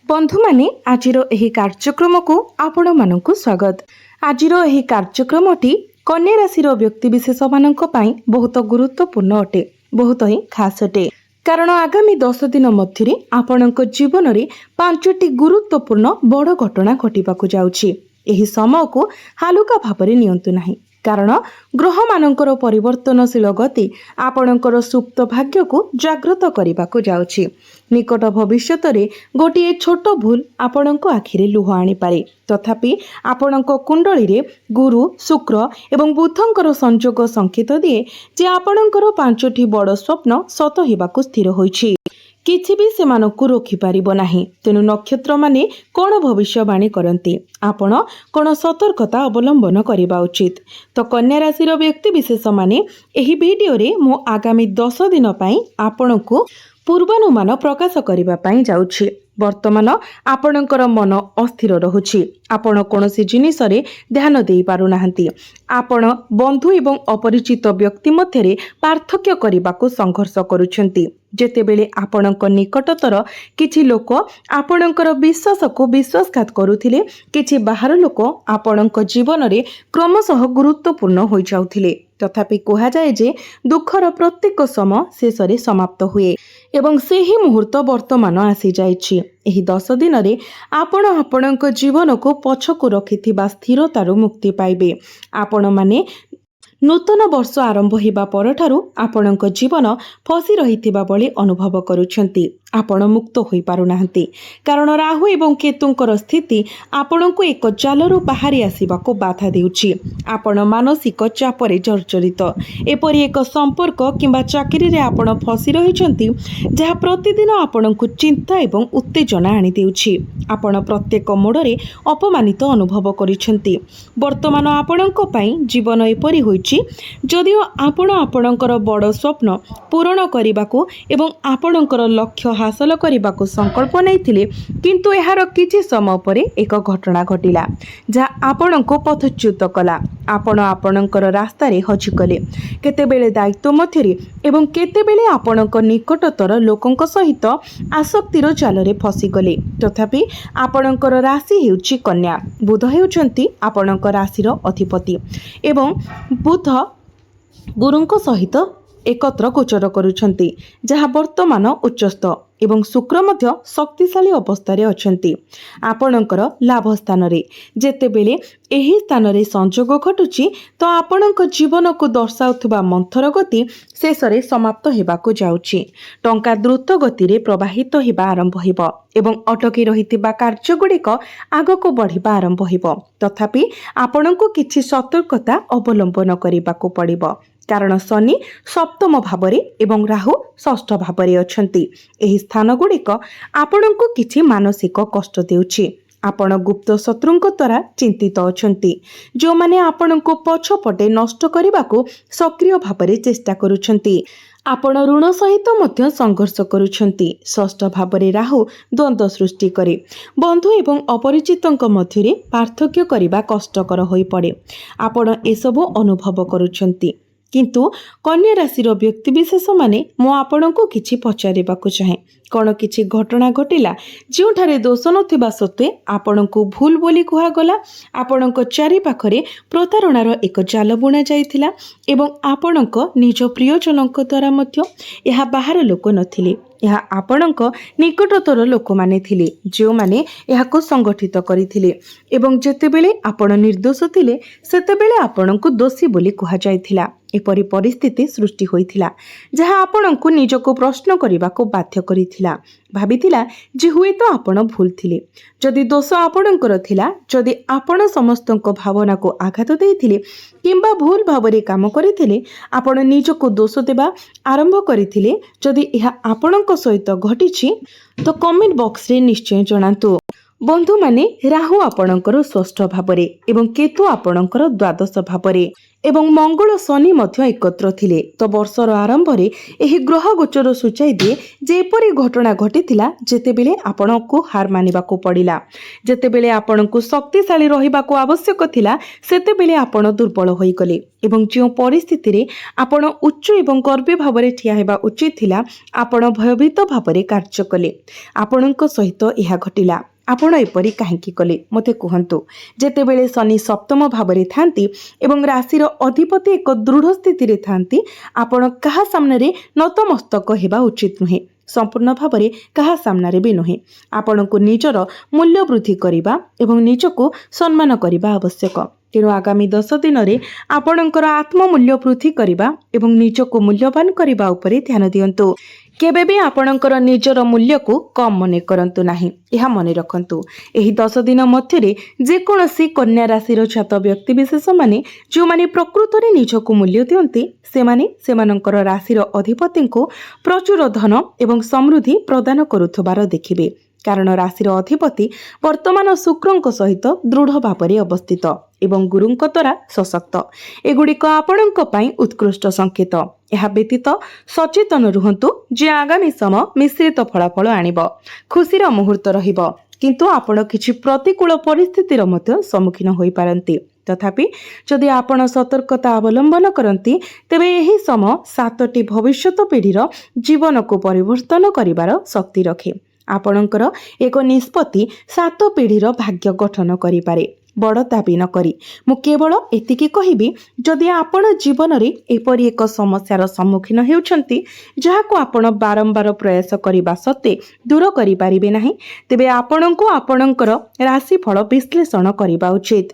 बंधु माने आजिर एही कार्यक्रम को आपण मानकु स्वागत। आजिर एही कार्यक्रमटी कन्या राशि व्यक्तिविशेष मानक पई बहुत गुरुत्वपूर्ण अटे, बहुत ही खास अटे। कारण आगामी 10 दिन मध्य आपणक जीवन में 5टी गुरुत्वपूर्ण बड़ घटना घटिबाकु जाउछि। एही समय को हालुका भाବରେ नियंतु नाही, कारण ग्रह मानकर परिवर्तनशील गति आपणकर सुप्त भाग्य को जागृत करने जाउछि। निकट भविष्यत रे गोटे छोट भूल आपणक आखिरे लुह आनी पारे, तथापि आपणक कुंडली रे गुरु शुक्र एवं बुधंकर संयोग संकेत दिए जे आपणकर 5टी बड़ स्वप्न सत हेबाकु स्थिर होइछि। किछि भी सेमानकु रोकी पारिबो नाही। तेनु नक्षत्र माने कोन भविष्यवाणी करती, आपण कोन सतर्कता अवलंबन करिबा उचित। तो कन्या राशि व्यक्ति विशेष माने एही वीडियो रे मु आगामी 10 दिन पई आपणकु पूर्वानुमान प्रकाश करिबा पई जाउछि। वर्तमान आपणकर मन अस्थिर रहुछि, आपण कोनोसी जिनिस रे ध्यान देई पारु नाहंती। आपण बंधु एवं अपरिचित व्यक्ति मध्यरे पार्थक्य करिबाकु संघर्ष करूछंती। जेतेबेले आपणक निकटतर किछि लोक आपणकर विश्वास को विश्वासघात करुथिले, किछि बाहर लोक आपणक जीवन रे क्रमशः गुरुत्वपूर्ण होई जाउथिले। तथापि कहा जाए जे दुखर प्रत्येक समय शेष रे समाप्त हुए एवं सेही मुहूर्त वर्तमान आसी जाइछि। एही 10 दिन रे आपण आपणक जीवन को पछकु रखिथिबा स्थिरतारु मुक्ति पाइबे। आपण माने नूतन वर्ष आरंभ हेबा परठारु आपणक जीवन फसी रहिथिबा बळी अनुभव करूछंती। आपण मुक्त होई पारु नाहंती, कारण राहु एवं केतुंकर स्थिति आपणको एक जालरू बाहरी आसीबाको बाधा देउछि। आपण मानसिक चापरे जर्जरित एपरि एक संपर्क किंबा चाकरी रे आपण फसी रहिछंती, जहा प्रतिदिन आपणको चिंता एवं उत्तेजना आनी देउछि। आपण प्रत्येक मोडरे अपमानित अनुभव करिछंती। वर्तमान आपणको पई जीवन एपरि होइछि, जदिओ आपण आपणकर बड़ स्वप्न पूरण करिबाको एवं आपणकर लक्ष्य हासिल करने को संकल्प नहीं, किंतु यार किछि समय पर एक घटना घटिला जहाँ आपण को पथच्युत कला। आपण आपणकर रास्ता रे हजिगले, केतेबेले दायित्व मध्यरे एवं केतेबेले आपणक निकटतर लोकंक सहित आसक्तिर जाल रे फसीगले। तथापि आपणकर राशि हेउछि कन्या। बुध हेउछंती आपणक राशिर अधिपति एवं बुध गुरुंक सहित एकत्र गोचर करुछंती, जहाँ वर्तमान उच्चस्थ एवं शुक्र मध्य शक्तिशाली अवस्था अछंती आपणकर लाभ स्थान रे। जेतेबेले एही स्थान रे संयोग घटुची, तो आपणक जीवन को दर्शाउथुबा मंथर गति शेष रे समाप्त हेबाकु जाउची। टंका द्रुत गति रे प्रवाहित हेबा आरंभ हेबो एवं अटकी रहितिबा कार्य गुड़िक आगको बढ़िबा आरंभ हेबो। तथापि आपणको किछि सतर्कता अवलंबन करिबाकु पड़िबो, कारण शनि सप्तम भावरे एवं राहु षष्ठ भावरे अछंती। एही स्थान गुड़िक आपणको किछि मानसिक कष्ट देउछि। आपण गुप्त शत्रुंक द्वारा चिंतित अछंती, जो माने आपणको पछपटे नष्ट करिबाकू सक्रिय भावरे चेष्टा करूछंती। आपण ऋण सहित मध्य संघर्ष करूछंती। षष्ठ भावरे राहु द्वंद्व सृष्टि करे। बंधु एवं अपरिचितंक मध्यरे पार्थक्य करिबा कष्टकर होई पड़े। आपण एसबु अनुभव करूछंती। किंतु कन्या राशि व्यक्ति विशेष माने मो आपणको किछि पचारिबाकु चाहे। कौन किछि घटना घटिला जोठारे दोष नथिबा सत्वे आपणको भूल बोली कुहागला। आपणको चारि पाखरे प्रतारणार एक जाल बुणा जाइथिला एवं आपणको निज प्रियजनक द्वारा मध्य यह बाहर लोक नथिले, यह आपणक निकटतर लोक माने थिले, जो माने यहाको संगठित करिथिले एवं जेतेबेले आपण निर्दोष थिले सेतेबेले आपणको दोषी बोली कुहा जाइथिला। एपरि परिस्थिति सृष्टि होइथिला जहाँ आपणको निजको प्रश्न करिबाको बाध्य करिथिला। भाबिथिला जे हुए तो आपण भूल थिले, जदि दोष आपणकर थिला, जदि आपण समस्तक भावना को आघात देइथिले किंबा भूल भावरे काम करिथिले, आपण निजको दोष देबा आरंभ करिथिले। जदि यह आपणक सहित घटिछि तो कमेंट बॉक्स रे निश्चय जणांतु। बंधु माने राहु आपणकर षष्ठ भावरे एवं केतु आपणकर द्वादश भावरे एवं मंगल शनि मध्य एकत्र थिले तो वर्षर आरंभ रे एही ग्रह गोचर सूचाई दिए जेपरी घटना घटिथिला जेतेबेले आपणको हार मानिबाको पड़िला जेतेबेले आपणको शक्तिशाली रहिबाको आवश्यक थिला सेतेबेले आपण दुर्बल होई गले एवं जो परिस्थिति रे आपण उच्च एवं गर्वी भावरे ठिया हेबा उचित थिला आपण भयभीत भावरे कार्य कले आपणको सहित एहा घटिला आपण एपरी काहेकि कले मते कहंतु जेतेबेले शनि सप्तम भावरे थांती एवं राशिर अधिपति एक दृढ़ स्थिति रे थांती आपण कहा सामने रे नतमस्तक हेबा उचित नुहे संपूर्ण भावरे कहा सामने रे भी नुहे आपण को निजर मूल्य वृद्धि करिबा एवं निजको सम्मान करिबा आवश्यक तेणु आगामी 10 दिन रे आपणकर आत्ममूल्य वृद्धि करिबा एवं निजको मूल्यवान करिबा उपरे ध्यान दियंतु केबे भी आपणकर निजर मूल्य को कम मने करंतु नाही यह मने रखंतु एही 10 दिन मध्यरे जे कोनसी कन्या राशिर छात व्यक्ति विशेष माने जो माने प्रकृत रे निजको मूल्य दियंती से माने सेमानकर राशिर अधिपति को प्रचुर धन एवं समृद्धि प्रदान करुथबार देखिबे कारण राशिर अधिपति वर्तमान शुक्रंक सहित दृढ़ भावरे अवस्थित एवं गुरुंक द्वारा सशक्त एगुड़िक आपणक पई उत्कृष्ट संकेत यह व्यतीत सचेतन रुहंतु जे आगामी समय मिश्रित फलाफल आनिब खुशीर मुहूर्त रहिब किंतु आपण किछि प्रतिकूल परिस्थितिर मध्य सम्मुखीन होई पारंती तथापि जदि आपण सतर्कता अवलंबन करती तेबे एही समय 7टी भविष्यत पीढ़ीर जीवन को परिवर्तन करिवार शक्ति रखे आपणकर एक निष्पत्ति 7 पीढ़ीर भाग्य गठन करिपारे बड़ दाबी न करी मु केवल एतिकी कहिबी जदि आपण जीवन रे एपरि एक समस्यार सम्मुखीन हेउछंती जहाको आपण बारंबार प्रयास करिबा सत्ते दूर करि पारिबे नाही तेबे आपणको आपणकर राशिफल विश्लेषण करिबा उचित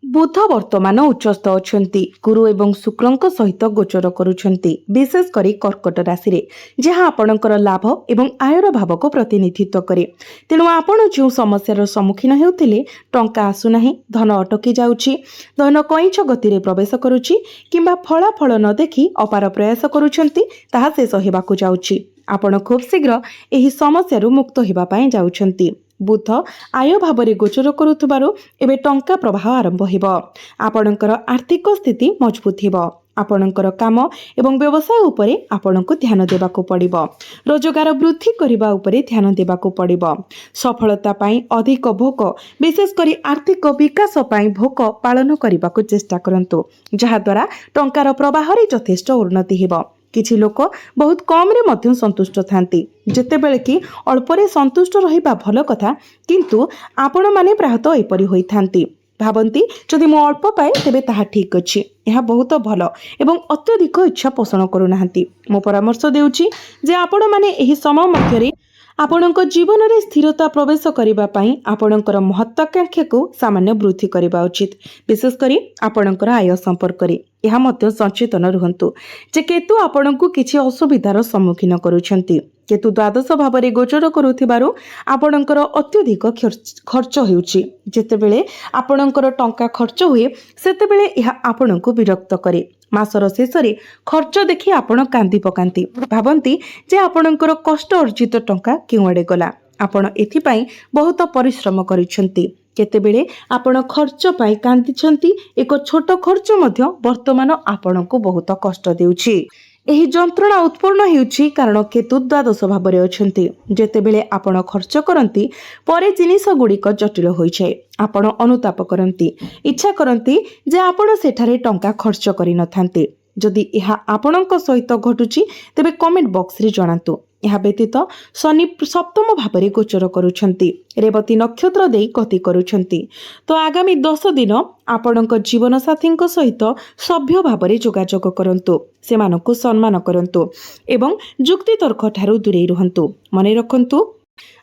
बुध वर्तमान उच्चस्थ अछंती गुरु एवं शुक्रंक सहित गोचर करुछंती विशेष करी कर्कट राशि रे जहाँ आपणकर लाभ एवं आयर भाव को प्रतिनिधित्व करे तेणु आपण जो समस्यार सम्मुखीन हेउथिले टंका आसु नाही धन अटकी जाउछि धन कईच गति रे प्रवेश करुछि किंबा फलाफल न देखि अपार प्रयास करुछंती ताहा शेष हेबाकु जाउछि आपण खूब शीघ्र एही समस्यारु मुक्त हेबा पई जाउछंती बुध आय भावरे गोचर करुथबारु एबे टंका प्रवाह आरंभ हेब आपणकर आर्थिक स्थिति मजबूत हेब आपणकर काम एवं व्यवसाय उपरे आपणको ध्यान देबाको पड़िबो रोजगार वृद्धि करिबा उपरे ध्यान देबाको पड़िबो सफलता पई अधिक भोक विशेष करी आर्थिक विकास पई भोक पालन करिबाको चेष्टा करंतु जहा द्वारा टंकार प्रवाह रे यथेष्ट उन्नति हेब किछि लोक बहुत कम रे मध्य संतुष्ट थांती जेतेबेले कि अल्परे संतुष्ट रहिबा भल कथा किंतु आपण माने प्रायतः एपरि होई थांती भाबंती जदि मो अल्प पाए तेबे ताहा ठीक अछि यह बहुत भल एवं अत्यधिक इच्छा पोषण करू नाहंती मो परामर्श देउछि जे आपण माने एही समय मध्यरे आपणक जीवन रे स्थिरता प्रवेश करिबा पई आपणकर महत्वाकांक्षा को सामान्य वृद्धि करिबा उचित विशेष करी आपणकर आय संपर्क रे यह मध्य सचेतन रुहंतु जे केतु आपणको किछि असुविधार सम्मुखीन करूछंती केतु द्वादश भावरे गोचर करुथिबारु आपणकर अत्यधिक खर्च हेउछि जेतेबेले आपणकर टंका खर्च हुए सेतेबेले यह आपणको विरक्त करे मासर शेष रे खर्च देखि आपण कांदी पकांती भाबंती जे आपणकर कष्ट अर्जित टंका केउआडे गला आपण एथिपाई बहुत परिश्रम करिसंती केतेबेले आपण खर्च पाई कांदिछंती एक छोट खर्च मध्य वर्तमान आपणको बहुत कष्ट देउछि एही जंत्रणा उत्पन्न हेउछि कारण केतु द्वादश भावरे अछंती जेतेबेले आपण खर्च करंती परे जिनिस गुड़िक जटिल होई जाय आपण अनुताप करंती इच्छा करंती जे आपण सेठारे टंका खर्च करि नथांती जदि एहा आपणक सहित घटुछि तेबे कमेंट बॉक्स रे जणांतु यह व्यतीत शनि सप्तम भावरे गोचर करुछंती रेवती नक्षत्र देई गति करुछंती तो आगामी 10 दिन आपणक जीवन साथी सहित सभ्य भावरे जोगाजोग करंतु सेमानकु सम्मान करंतु एवं जुक्ति तर्क ठारू दूरे रुहंतु मने रखंतु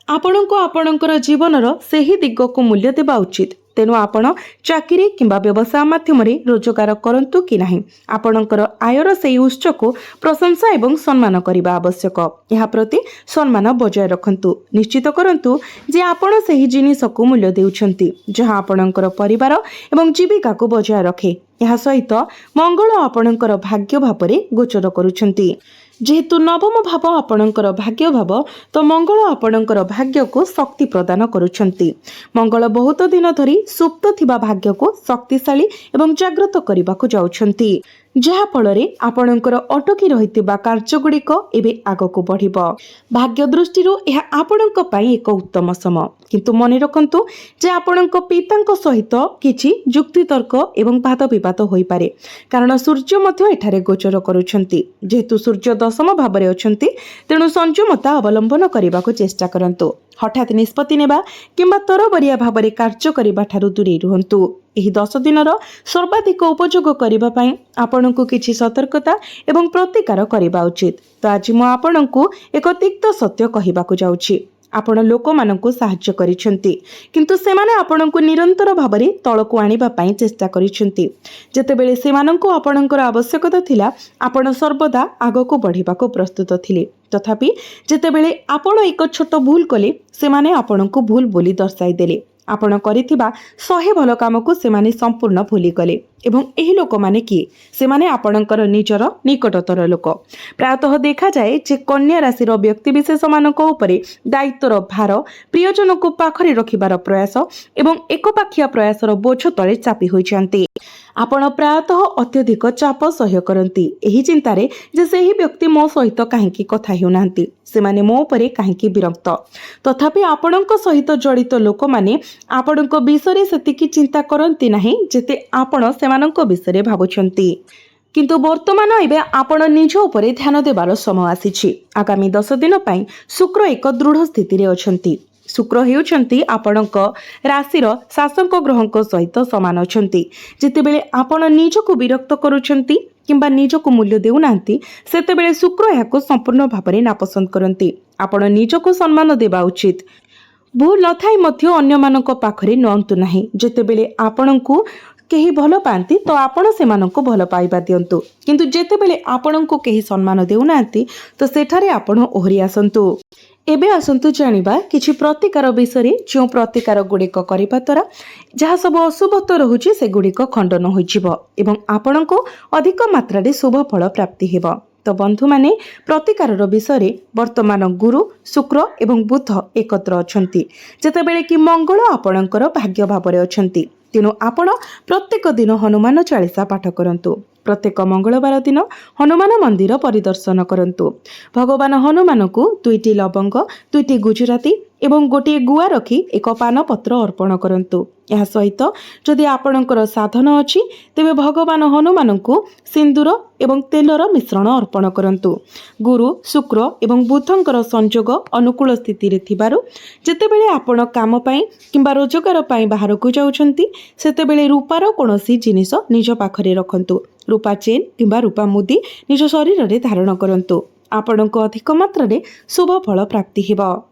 आपणको आपणकर जीवनर सेही दिग को मूल्य देबा उचित तेणु आपण चाकरी किंबा व्यवसाय माध्यम रोजगार करंतु कि नाही आपणकर आयर सेही उत्स को प्रशंसा एवं सम्मान करबा आवश्यक यह प्रति सम्मान बजाय रखंतु निश्चित करंतु जे आपण सेही जिनिस को मूल्य देउछंती जहां आपणकर परिवार एवं जीविका को बजाय रखे यह सहित मंगल आपणकर भाग्य भापरे गोचर करुछंती जेहेतु नवम भाव आपणकर भाग्य भाव तो मंगल आपणकर भाग्य को शक्ति प्रदान करुछंती। मंगल बहुत दिन धरी सुप्त थिबा भाग्य को शक्तिशाली एवं जागृत करने को जाउछंती, जहा फलरे आपणकर अटकी रहितिबा कार्यगुड़िक एबे आगको बढ़िबो। भाग्य दृष्टिरू यह आपणक पई एक उत्तम समय, किंतु मने रखंतु जे आपणक पितांक सहित किछि जुक्ति तर्क एवं वाद विवाद होई पारे, कारण सूर्य मध्य एठारे गोचर करूछंती। जेहेतु सूर्य दशम भावरे अछंती तेणु संयमता अवलंबन करबाको चेष्टा करंतु। हठात निष्पत्ति नेबा किंबा तरबरिया भावरे कार्य करबा ठारू दूरे रुहंतु। एही 10 दिनर सर्वाधिक उपयोग करबा पई आपणको किछि सतर्कता एवं प्रतिकार करबा उचित। तो आज मु आपणको एक तिक्त सत्य कहिबाको जाउछि। आपण लोक मानकु साहाय्य करिसेंती, किंतु सेमाने आपणको निरंतर भावरे तळको आनिबा पई चेष्टा करिसेंती। जेतेबेले सेमानंको आपणकर आवश्यकता थिला आपण सर्वदा आगको बढ़िबाको प्रस्तुत थिले, तथापि जेतेबेले आपण एक छोट भूल कले सेमाने आपणको भूल बोली दर्शाई देले। आपण करिथिबा 100 भल कामको सेमाने संपूर्ण भूली गले एवं एही लोक माने किए? सेमाने आपणकर निजर निकटतर लोक। प्रायतः देखा जाए जे कन्या राशि व्यक्ति विशेष मानक उपरे दायित्वर भार प्रियजन को पाखरे रखिबार प्रयास एवं एकपाखिया प्रयासर बोझ तले चापी होइछन्ति। आपण प्रायतः अत्यधिक चाप सह्य करती, एही चिंतारे जे सेही व्यक्ति मो सहित काहेकि कथा हेउनांती, सेमाने मो उपरे काहेकि विरक्त। तथापि आपणक सहित जड़ित लोक माने आपणक विषय सेतिकी चिंता करती नाही जेते आपण सेमानक विषय भाबुछंती। किंतु वर्तमान एबे आपण निज उपरे ध्यान देबार समय आसीछि। आगामी 10 दिन पई शुक्र एक दृढ़ स्थिति रे अछंती। शुक्र हेउछंती आपणक राशिर शासक ग्रहक सहित समान अछंती। जेतेबेले आपण निजको विरक्त करूछंती किंबा निजको मूल्य देउनांती, सेतेबेले शुक्र याको संपूर्ण भाबरे नापसंद करंती। आपण निजको सम्मान देबा उचित। भूल न थाई मध्य अन्य मानक पाखरे नअंतु नाही। जेतेबेले आपणको केही भल पाती तो आपण सेमानंको भल पाइबा दियंतु, किंतु जेतेबेले आपणको केही सम्मान देउनांती तो सेठारे आपण ओहरी आसंतु। एबे आसंतु जानिबा किछि प्रतिकार विषय, जो प्रतिकार गुड़िक करिबा द्वारा जहाँ सब अशुभत्व रहुछि से गुड़िक खंडन होइजिबो एवं आपणको अधिक मात्रा रे शुभ फल प्राप्ति हेबो। तो बंधु माने प्रतिकार विषय वर्तमान गुरु शुक्र एवं बुध एकत्र अछंती, जेतेबेले कि मंगल आपणकर भाग्य भावरे अछंती। तेणु आपण प्रत्येक दिन हनुमान चालीसा पाठ करंतु। प्रत्येक मंगलवार दिन हनुमान मंदिर परिदर्शन करंतु। भगवान हनुमान को 2टी लवंग 2टी गुजराती एवं गोटे गुआ रखी एक पान पत्र अर्पण करंतु। यह सहित जदि आपणकर साधन अछि तेबे भगवान हनुमान को सिंदूर एवं तेलर मिश्रण अर्पण करंतु। गुरु शुक्र एवं बुधंकर संयोग अनुकूल स्थिति रे थिबारु जेतेबेले आपण काम पई किंबा रोजगार पई बाहर को जाउछंती सेतेबेले रूपार कोनोसी जिनिस निज पाखरे रखंतु। रूपा चेन किंबा रूपा मुदी निज शरीर रे धारण करंतु। आपणको अधिक मात्रा रे शुभ फल प्राप्ति हेबो।